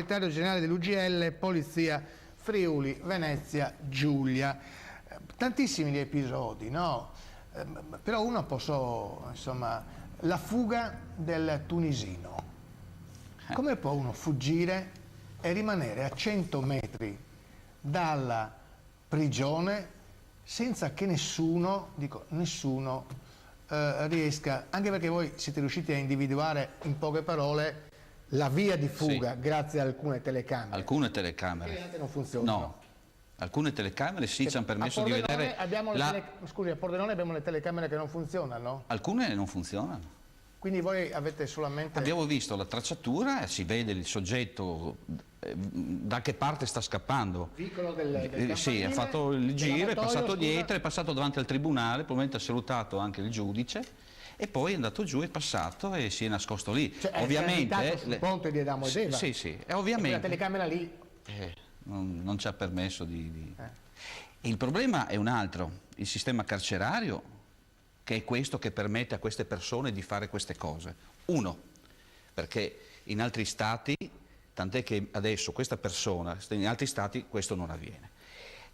segretario generale dell'UGL Polizia Friuli Venezia Giulia. Tantissimi gli episodi, no? Però uno insomma, la fuga del tunisino. Come può uno fuggire e rimanere a 100 metri dalla prigione senza che nessuno riesca, anche perché voi siete riusciti a individuare in poche parole la via di fuga, sì, grazie a alcune telecamere. Alcune telecamere. Che non funzionano. No, alcune telecamere sì, ci hanno permesso di vedere... Scusi, a Pordenone abbiamo le telecamere che non funzionano? Alcune non funzionano. Quindi voi avete solamente... Abbiamo visto la tracciatura, si vede il soggetto da che parte sta scappando. Vicolo del sì, ha fatto il giro, è passato dietro, è passato davanti al tribunale, probabilmente ha salutato anche il giudice e poi è andato giù, è passato e si è nascosto lì. Cioè, ovviamente sul ponte di Adamo ed Eva. Sì, sì, e ovviamente... la telecamera lì... non ci ha permesso di... Il problema è un altro, il sistema carcerario, che è questo che permette a queste persone di fare queste cose. Uno, perché in altri stati, tant'è che adesso questa persona, in altri stati questo non avviene,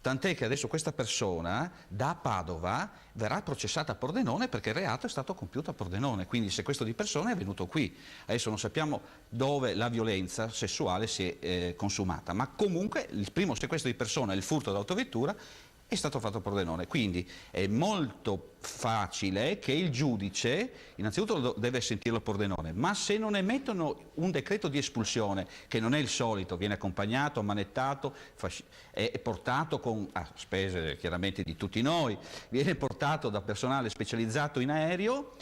tant'è che adesso questa persona da Padova verrà processata a Pordenone perché il reato è stato compiuto a Pordenone, quindi il sequestro di persone è avvenuto qui. Adesso non sappiamo dove la violenza sessuale si è consumata, ma comunque il primo sequestro di persona, il furto d'autovettura, è stato fatto a Pordenone, quindi è molto facile che il giudice innanzitutto deve sentirlo a Pordenone, ma se non emettono un decreto di espulsione, che non è il solito, viene accompagnato, ammanettato, è portato a spese chiaramente di tutti noi, viene portato da personale specializzato in aereo,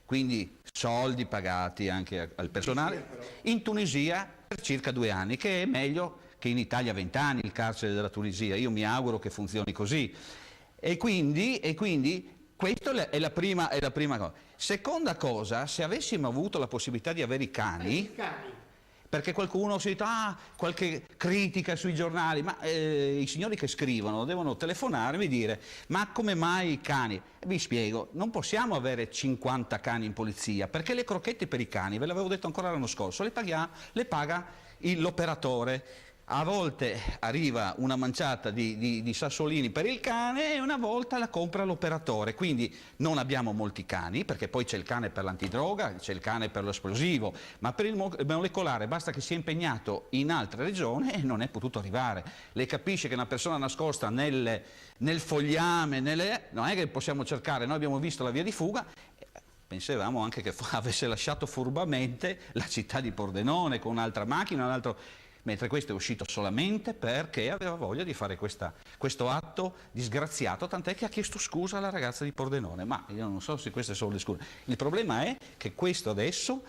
quindi soldi pagati anche al personale, in Tunisia per circa 2 anni, che è meglio che in Italia 20 anni il carcere della Tunisia. Io mi auguro che funzioni così. E quindi questa è la prima cosa. Seconda cosa, se avessimo avuto la possibilità di avere i cani, perché qualcuno si dice, qualche critica sui giornali, ma i signori che scrivono devono telefonarmi e dire, ma come mai i cani? Vi spiego, non possiamo avere 50 cani in polizia, perché le crocchette per i cani, ve l'avevo detto ancora l'anno scorso, le paga l'operatore. A volte arriva una manciata di sassolini per il cane e una volta la compra l'operatore, quindi non abbiamo molti cani, perché poi c'è il cane per l'antidroga, c'è il cane per l'esplosivo, ma per il molecolare basta che sia impegnato in altre regioni e non è potuto arrivare. Lei capisce che una persona nascosta nel fogliame, non è che possiamo cercare, noi abbiamo visto la via di fuga, pensavamo anche che avesse lasciato furbamente la città di Pordenone con un'altra macchina, un altro... mentre questo è uscito solamente perché aveva voglia di fare questo atto disgraziato, tant'è che ha chiesto scusa alla ragazza di Pordenone, ma io non so se queste sono le scuse. Il problema è che questo adesso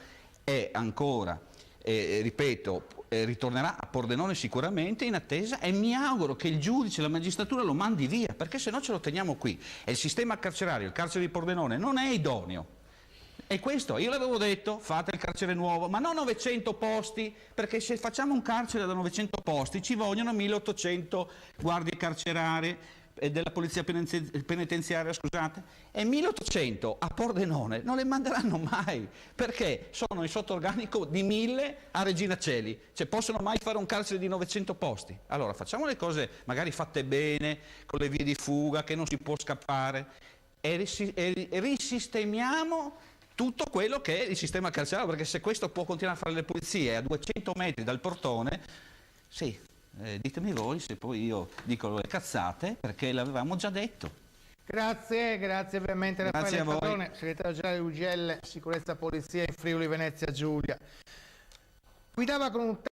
è ancora, ripeto, ritornerà a Pordenone sicuramente in attesa e mi auguro che il giudice, la magistratura lo mandi via, perché se no ce lo teniamo qui. E il sistema carcerario, il carcere di Pordenone non è idoneo. E questo, io l'avevo detto, fate il carcere nuovo, ma non 900 posti, perché se facciamo un carcere da 900 posti ci vogliono 1800 guardie carcerarie della polizia penitenziaria, scusate, e 1800 a Pordenone non le manderanno mai, perché sono in sottorganico di 1000 a Regina Coeli, cioè possono mai fare un carcere di 900 posti. Allora facciamo le cose magari fatte bene, con le vie di fuga, che non si può scappare, e risistemiamo tutto quello che è il sistema carcerario, perché se questo può continuare a fare le pulizie a 200 metri dal portone, sì, ditemi voi se poi io dico le cazzate, perché l'avevamo già detto. Grazie ovviamente Raffaele Padrone, segretario generale UGL Sicurezza Polizia in Friuli Venezia Giulia. Guidava con un